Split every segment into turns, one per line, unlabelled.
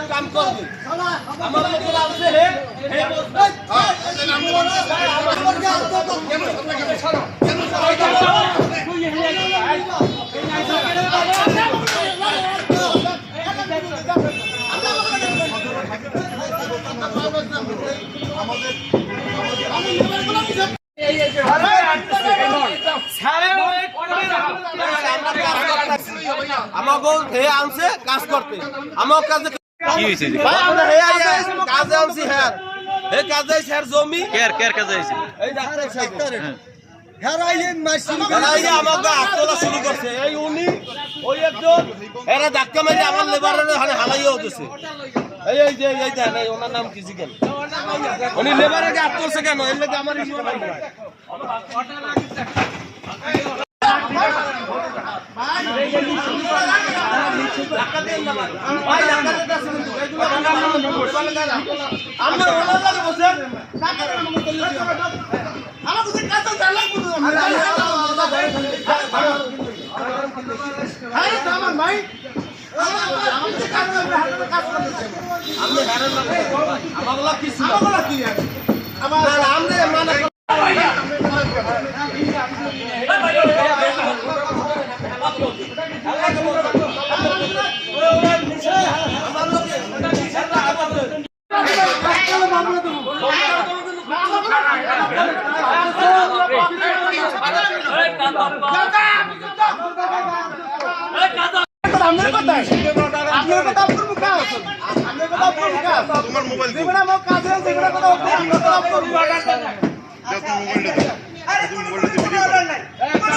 काम करবে আমার লোকেরা আছে আমাকে হে আনছে কাজ করতে আমার কাছে
কি হইছে যে
কাজে আনছি হ্যাঁ এই কাজে স্যার জমি
কেয়ার কাজে আইছে
এই ডাক্তার সাহেব আমাকে আটতলা শুরু করছে এই উনি ওই একজন এরা ধাক্কা মেরে আমার লেবারের হালাইয়া হতেছে এই এই যে এই দেন এই ওনার নাম কি জিজ্ঞেন উনি লেবারকে আটতলছে কেন এর লাগে আমার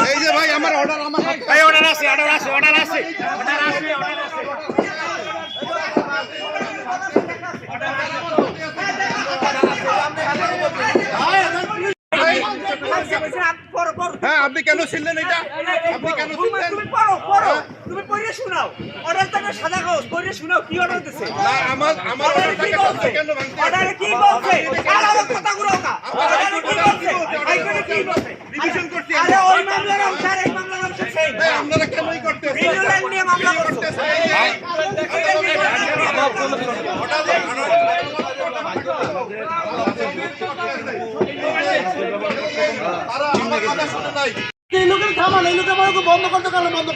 এই যে ভাই আমার অর্ডার আমার
অর্ডার আছে
হ্যাঁ আপনি কেন ছিলেন এটা আপনি কেন ছিলেন
তুমি পড়ে শোনাও অর্ডারটাকে সাদা কাগজ পড়ে শোনাও কি অর্ডার দিতেছে
না আমার
অর্ডারে কি বলছে
কেন ভাঙতে
অর্ডারে কি বলছে আর আমার কথাগুলো কা অর্ডারে কি বলছে আইকনে কি বলছে
রিভিশন করতে
আরে ওই মামলার অনুসারে এই মামলার অনুসারে সেই
আপনারা কেনই করতেছেন
রিনিউয়াল নিয়ে মামলা করতেছে
আর আমার কথা শুনে নাই
এই লোকের থামান এই লোকের বন্ধ করতে গেলে বন্ধ